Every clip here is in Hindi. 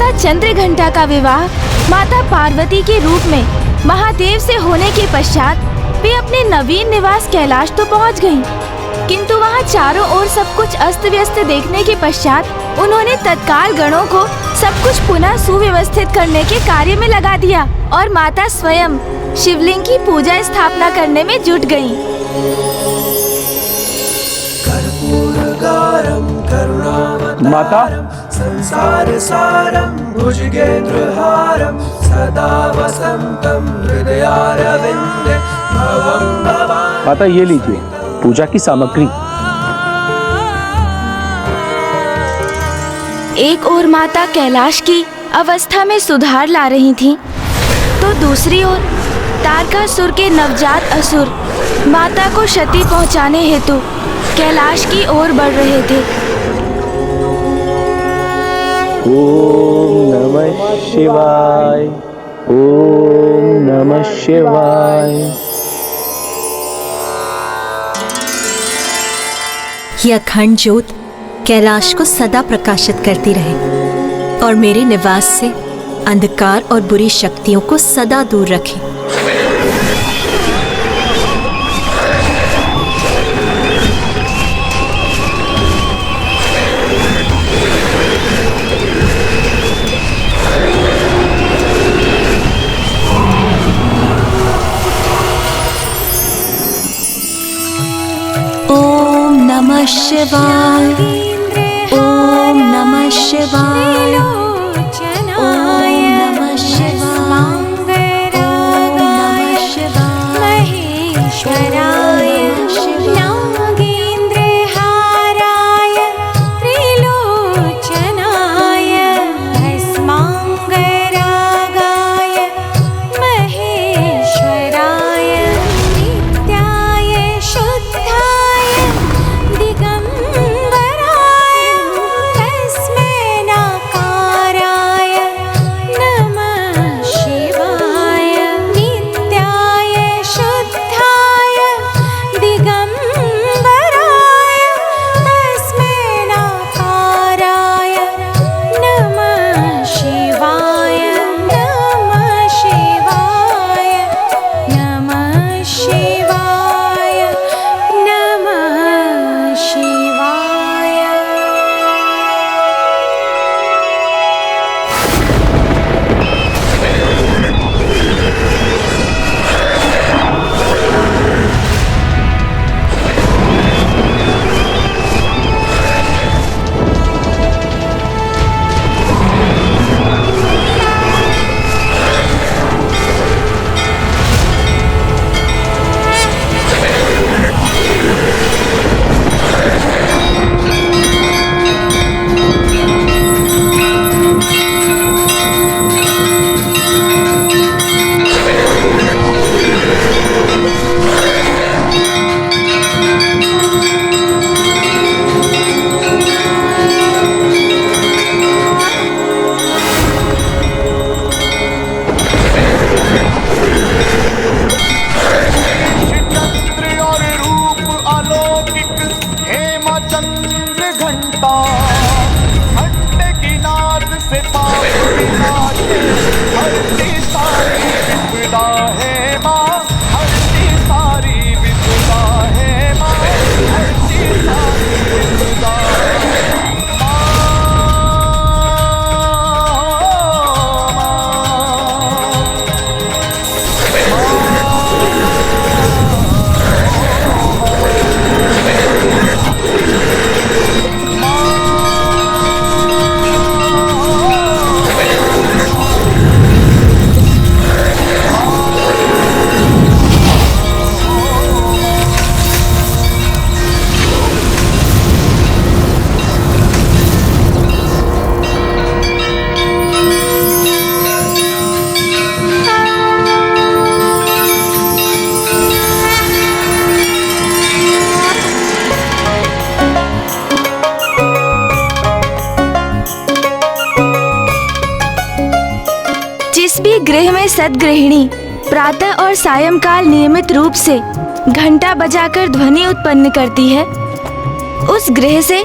माता चंद्रघंटा का विवाह माता पार्वती के रूप में महादेव से होने के पश्चात वे अपने नवीन निवास कैलाश तो पहुंच गयीं, किंतु वहां चारों ओर सब कुछ अस्त व्यस्त देखने के पश्चात उन्होंने तत्काल गणों को सब कुछ पुनः सुव्यवस्थित करने के कार्य में लगा दिया और माता स्वयं शिवलिंग की पूजा स्थापना करने में जुट गयीं। माता, संसार सारम भुजगेंद्रहारम सदा वसंतम हृदयारविंदे भवं भवानि। माता ये लीजिए पूजा की सामग्री। एक ओर माता कैलाश की अवस्था में सुधार ला रही थीं, तो दूसरी ओर तारकासुर के नवजात असुर माता को क्षति पहुंचाने हेतु कैलाश की ओर बढ़ रहे थे। ओम नमः शिवाय, ओम नमः शिवाय। यह अखंड ज्योत कैलाश को सदा प्रकाशित करती रहे और मेरे निवास से अंधकार और बुरी शक्तियों को सदा दूर रखे। ओम नमः शिवाय, ओम नमः शिवाय, ओम नमः शिवाय, ओम नमः शिवाय, महेश्वराय नागेंद्रहाराय त्रिलोचनाय भस्मांगरागाय महेश्वराय नित्याय शुद्धाय दिगंबराय तस्मै नाकाराय नमः शिवाय। नित्याय शुद्धाय दिगंबराय तस्मै नाकाराय नमः शिवाय। नमः शिवाय, नमः शिवाय, नमः शिवाय। चंद्र और रूप अलौकिक हेमचंद्र घंटा खंड की नाद से पाप विनाशे हरती सारी विपदा है माँ, हरती सारी विपदा है माँ, हरती सारी विपदा जिस भी गृह में सद्गृहिणी प्रातः और सायंकाल नियमित रूप से घंटा बजाकर ध्वनि उत्पन्न करती है, उस गृह से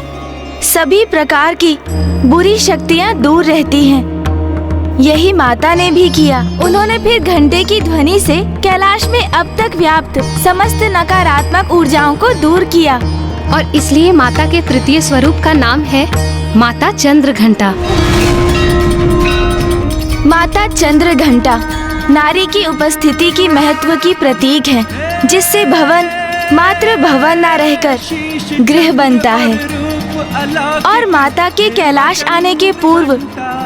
सभी प्रकार की बुरी शक्तियां दूर रहती हैं यही माता ने भी किया। उन्होंने फिर घंटे की ध्वनि से कैलाश में अब तक व्याप्त समस्त नकारात्मक ऊर्जाओं को दूर किया। और इसलिए माता के तृतीय स्वरूप का नाम है माता चंद्र घंटा। माता चंद्र घंटा नारी की उपस्थिति की महत्व की प्रतीक है, जिससे भवन मात्र भवन न रहकर गृह बनता है। और माता के कैलाश आने के पूर्व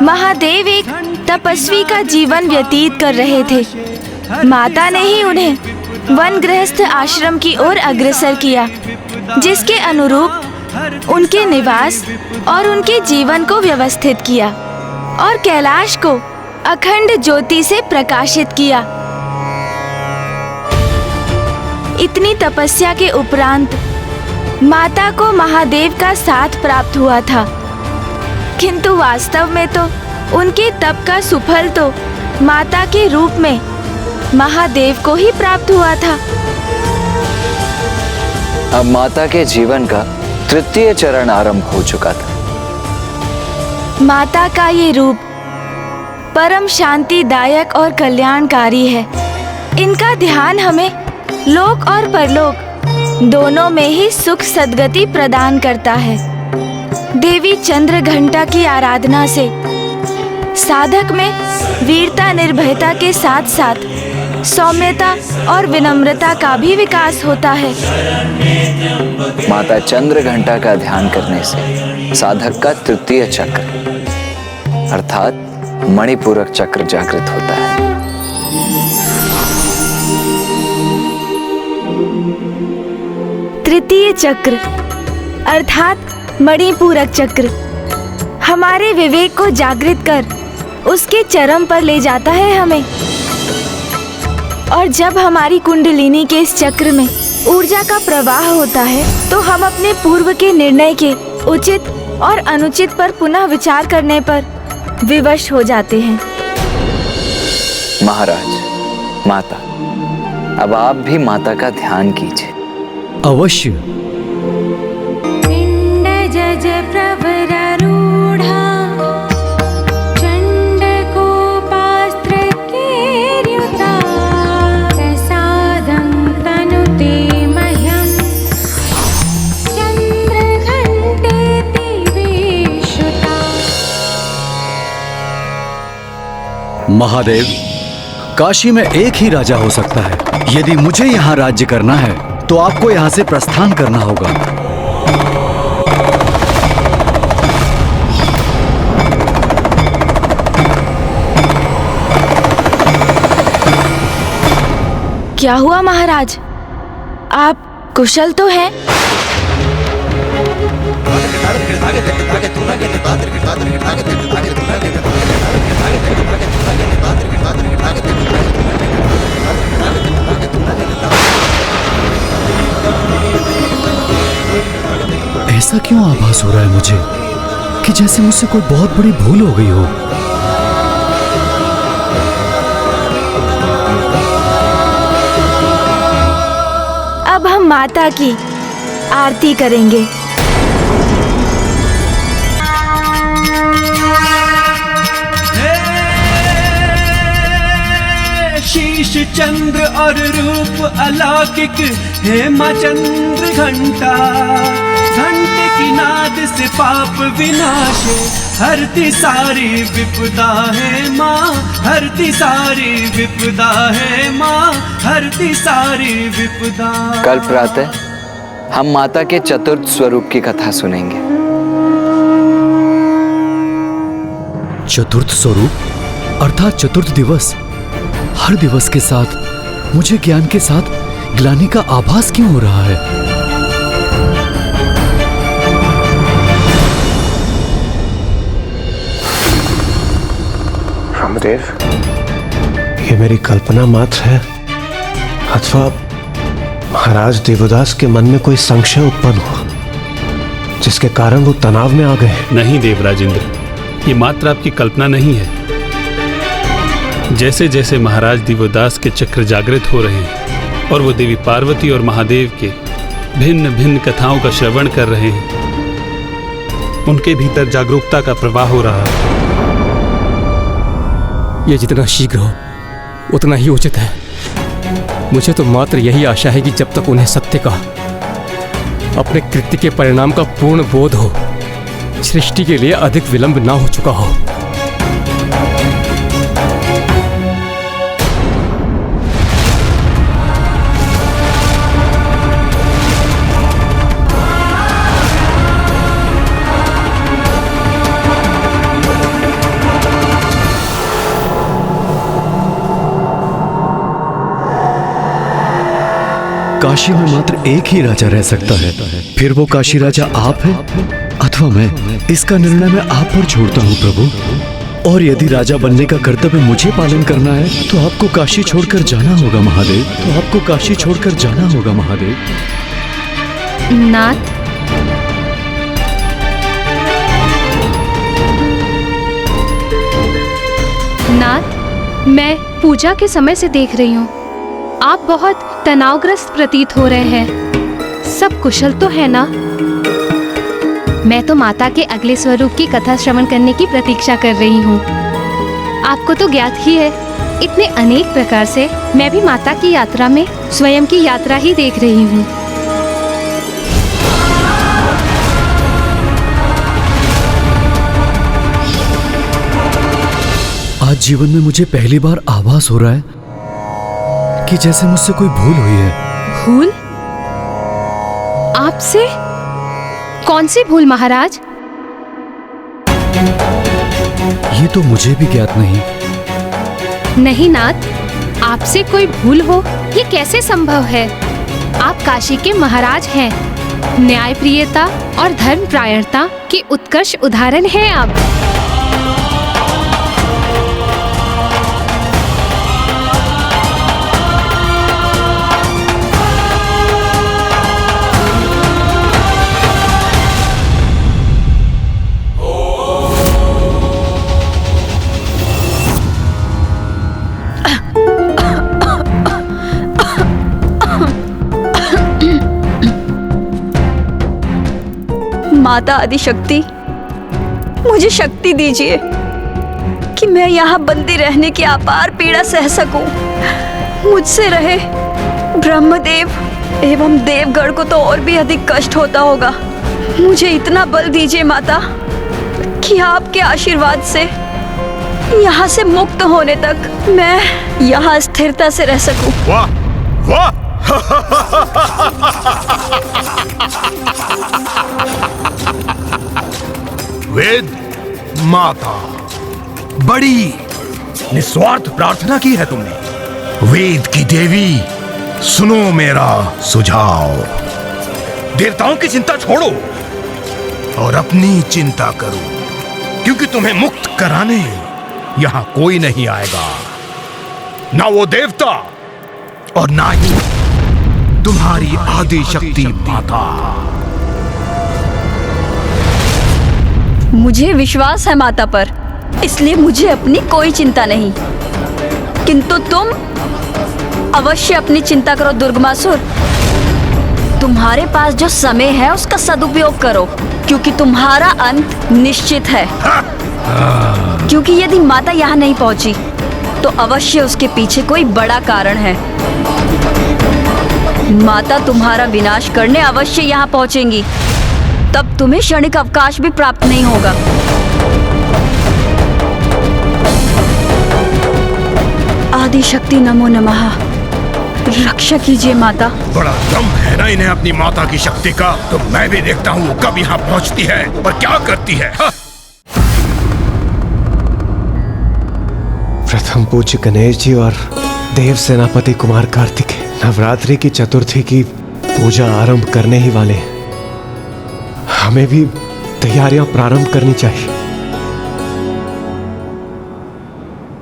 महादेव एक तपस्वी का जीवन व्यतीत कर रहे थे। माता ने ही उन्हें वन गृहस्थ आश्रम की ओर अग्रसर किया, जिसके अनुरूप उनके निवास और उनके जीवन को व्यवस्थित किया और कैलाश को अखंड ज्योति से प्रकाशित किया। इतनी तपस्या के उपरांत माता को महादेव का साथ प्राप्त हुआ था, किंतु वास्तव में तो उनके तप का सुफल तो माता के रूप में महादेव को ही प्राप्त हुआ था। अब माता के जीवन का तृतीय चरण आरंभ हो चुका था। माता का ये रूप परम शांतिदायक और कल्याणकारी है। इनका ध्यान हमें लोक और परलोक दोनों में ही सुख सद्गति प्रदान करता है। देवी चंद्र घंटा की आराधना से साधक में वीरता निर्भयता के साथ साथ सौम्यता और विनम्रता का भी विकास होता है। माता चंद्र घंटा का ध्यान करने से साधक का तृतीय चक्र अर्थात मणिपूरक चक्र जागृत होता है। तृतीय चक्र अर्थात मणिपूरक चक्र हमारे विवेक को जागृत कर उसके चरम पर ले जाता है हमें। और जब हमारी कुंडलिनी के इस चक्र में ऊर्जा का प्रवाह होता है, तो हम अपने पूर्व के निर्णय के उचित और अनुचित पर पुनः विचार करने पर विवश हो जाते हैं। महाराज, माता, अब आप भी माता का ध्यान कीजिए। अवश्य। पिंडजज प्रवरारूढ़ा चंडकोपास्त्र केर्युता प्रसादं तनुते मह्यं चंद्रघंटेति विश्रुता। महादेव, काशी में एक ही राजा हो सकता है। यदि मुझे यहाँ राज्य करना है तो आपको यहाँ से प्रस्थान करना होगा। क्या हुआ महाराज, आप कुशल तो हैं? ऐसा क्यों आभास हो रहा है मुझे कि जैसे मुझसे कोई बहुत बड़ी भूल हो गई हो। अब हम माता की आरती करेंगे। शीश चंद्र और रूप अलौकिक हे माँ चंद्र घंटा। घंटे की नाद से पाप विनाशे हरती सारी विपदा है माँ, हरती सारी विपदा है माँ, हरती सारी विपदा। कल प्रातः हम माता के चतुर्थ स्वरूप की कथा सुनेंगे। चतुर्थ स्वरूप अर्थात चतुर्थ दिवस। हर दिवस के साथ मुझे ज्ञान के साथ ग्लानि का आभास क्यों हो रहा है? रामदेव, ये मेरी कल्पना मात्र है अथवा महाराज देवदास के मन में कोई संशय उत्पन्न हुआ जिसके कारण वो तनाव में आ गए? नहीं देवराजेंद्र, ये मात्र आपकी कल्पना नहीं है। जैसे जैसे महाराज देवदास के चक्र जागृत हो रहे हैं और वो देवी पार्वती और महादेव के भिन्न भिन्न कथाओं का श्रवण कर रहे हैं, उनके भीतर जागरूकता का प्रवाह हो रहा है। ये जितना शीघ्र हो उतना ही उचित है। मुझे तो मात्र यही आशा है कि जब तक उन्हें सत्य का, अपने कृत्य के परिणाम का पूर्ण बोध हो, सृष्टि के लिए अधिक विलंब ना हो चुका हो। काशी में मात्र एक ही राजा रह सकता है, फिर वो काशी राजा आप हैं अथवा मैं। इसका निर्णय मैं आप पर छोड़ता हूँ प्रभु। और यदि राजा बनने का कर्तव्य मुझे पालन करना है तो आपको काशी छोड़कर जाना होगा महादेव, तो आपको काशी छोड़कर जाना होगा महादेव। नाथ, नाथ, मैं पूजा के समय से देख रही हूँ आप बहुत तनावग्रस्त प्रतीत हो रहे हैं। सब कुशल तो है ना? मैं तो माता के अगले स्वरूप की कथा श्रवण करने की प्रतीक्षा कर रही हूँ। आपको तो ज्ञात ही है, इतने अनेक प्रकार से मैं भी माता की यात्रा में स्वयं की यात्रा ही देख रही हूँ। आज जीवन में मुझे पहली बार आभास हो रहा है कि जैसे मुझसे कोई भूल हुई है। भूल? आपसे? कौन सी भूल महाराज? ये तो मुझे भी ज्ञात नहीं। नहीं नाथ, आपसे कोई भूल हो ये कैसे संभव है? आप काशी के महाराज हैं। न्यायप्रियता और धर्मप्रायणता के उत्कर्ष उदाहरण हैं आप। माता आदिशक्ति, मुझे शक्ति दीजिए कि मैं यहाँ बंदी रहने की अपार पीड़ा सह सकूं। मुझसे रहे ब्रह्मदेव एवं देवगण को तो और भी अधिक कष्ट होता होगा। मुझे इतना बल दीजिए माता कि आपके आशीर्वाद से यहाँ से मुक्त होने तक मैं यहाँ स्थिरता से रह सकूं। वाह वाह! वेद माता, बड़ी निस्वार्थ प्रार्थना की है तुमने। वेद की देवी, सुनो मेरा सुझाव। देवताओं की चिंता छोड़ो और अपनी चिंता करो, क्योंकि तुम्हें मुक्त कराने यहां कोई नहीं आएगा। ना वो देवता और ना ही तुम्हारी आदि शक्ति माता। मुझे विश्वास है माता पर, इसलिए मुझे अपनी कोई चिंता नहीं। किंतु तुम अवश्य अपनी चिंता करो दुर्गमासुर। तुम्हारे पास जो समय है उसका सदुपयोग करो, क्योंकि तुम्हारा अंत निश्चित है। क्योंकि यदि माता यहाँ नहीं पहुंची तो अवश्य उसके पीछे कोई बड़ा कारण है। माता तुम्हारा विनाश करने अवश्य यहाँ पहुंचेंगी, तब तुम्हें क्षणिक अवकाश भी प्राप्त नहीं होगा। आदिशक्ति नमो नमः। रक्षा कीजिए माता। बड़ा दम है ना इन्हें अपनी माता की शक्ति का। तो मैं भी देखता हूँ कब यहाँ पहुँचती है और क्या करती है। प्रथम पूज्य गणेश जी और देव सेनापति कुमार कार्तिक नवरात्रि की चतुर्थी की पूजा आरंभ करने ही वाले हैं। हमें भी तैयारियां प्रारंभ करनी चाहिए।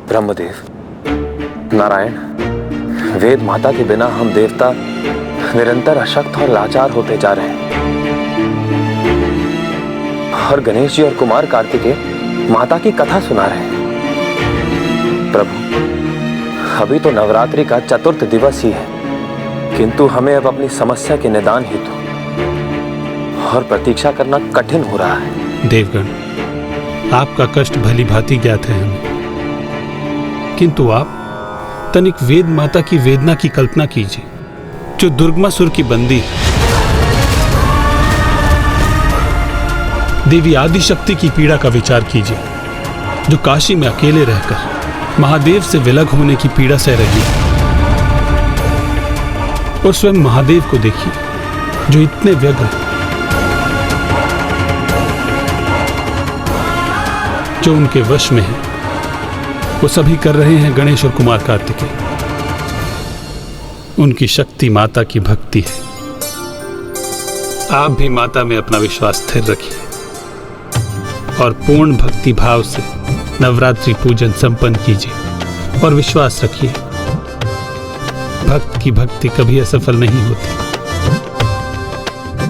ब्रह्मदेव, नारायण, वेद माता के बिना हम देवता निरंतर अशक्त और लाचार होते जा रहे हैं। और गणेश जी और कुमार कार्तिकेय माता की कथा सुना रहे हैं। प्रभु, अभी तो नवरात्रि का चतुर्थ दिवस ही है, किंतु हमें अब अपनी समस्या के निदान हेतु और प्रतीक्षा करना कठिन हो रहा है। देवगण, आपका कष्ट भली भांति ज्ञात है हमें। किंतु आप तनिक वेद माता की वेदना की कल्पना कीजिए, जो दुर्गमासुर की बंदी है। देवी आदिशक्ति की पीड़ा का विचार कीजिए, जो काशी में अकेले रहकर महादेव से विलग होने की पीड़ा सह रही है। और स्वयं महादेव को देखिए, जो इतने व्यग्र, जो उनके वश में है, वो सभी कर रहे हैं गणेश और कुमार कार्तिकेय। उनकी शक्ति माता की भक्ति है। आप भी माता में अपना विश्वास स्थिर रखिए और पूर्ण भक्ति भाव से नवरात्रि पूजन संपन्न कीजिए और विश्वास रखिए, भक्त की भक्ति कभी असफल नहीं होती।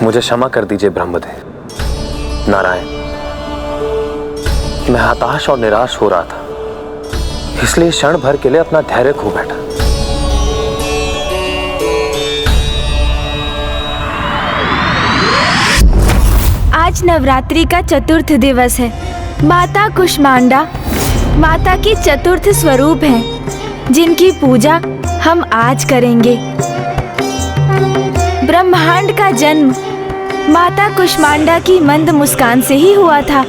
मुझे क्षमा कर दीजिए ब्रह्मदेव। नारायण, मैं हताश और निराश हो रहा था, इसलिए क्षण भर के लिए अपना धैर्य खो बैठा। आज नवरात्रि का चतुर्थ दिवस है। माता कुष्मांडा माता की चतुर्थ स्वरूप हैं, जिनकी पूजा हम आज करेंगे। ब्रह्मांड का जन्म माता कुष्मांडा की मंद मुस्कान से ही हुआ था।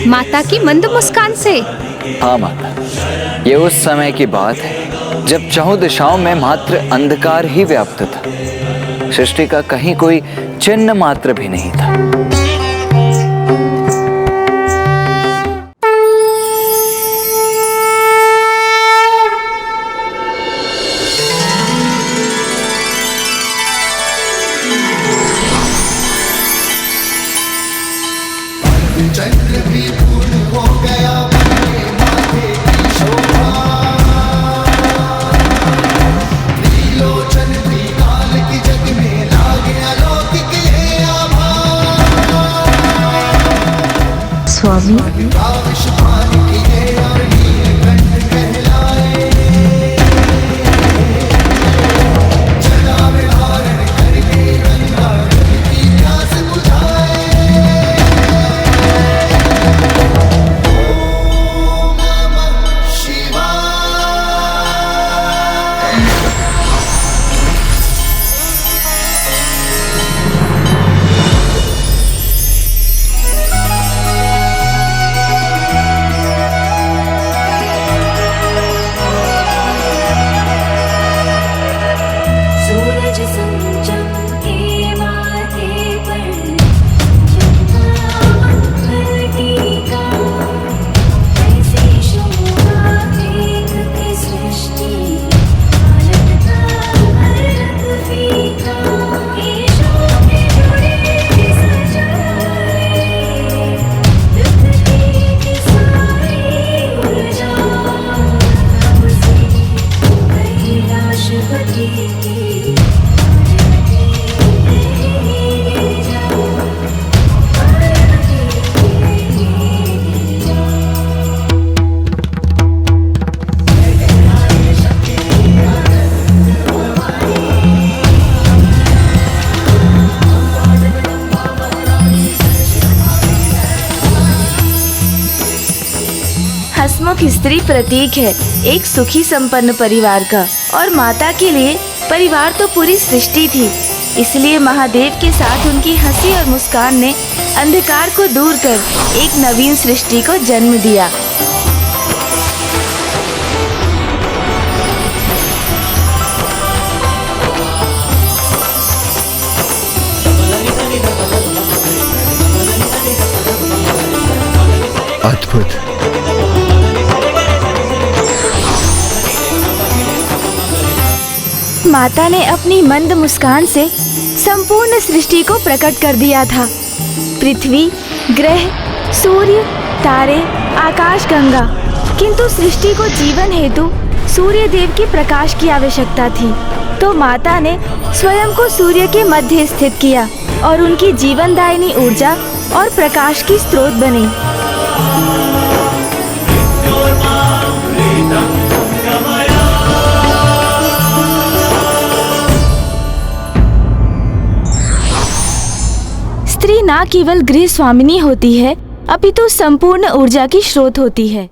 माता की मंद मुस्कान से? हाँ माता, ये उस समय की बात है जब चहुं दिशाओं में मात्र अंधकार ही व्याप्त था। सृष्टि का कहीं कोई चिन्ह मात्र भी नहीं था। स्वामी, हसमुख स्त्री प्रतीक है एक सुखी संपन्न परिवार का, और माता के लिए परिवार तो पूरी सृष्टि थी। इसलिए महादेव के साथ उनकी हंसी और मुस्कान ने अंधकार को दूर कर एक नवीन सृष्टि को जन्म दिया। अद्भुत। माता ने अपनी मंद मुस्कान से संपूर्ण सृष्टि को प्रकट कर दिया था। पृथ्वी, ग्रह, सूर्य, तारे, आकाश गंगा। किंतु सृष्टि को जीवन हेतु सूर्य देव के प्रकाश की आवश्यकता थी, तो माता ने स्वयं को सूर्य के मध्य स्थित किया और उनकी जीवनदायिनी ऊर्जा और प्रकाश की स्रोत बनी। स्त्री न केवल गृह स्वामिनी होती है, अपितु संपूर्ण ऊर्जा की स्रोत होती है।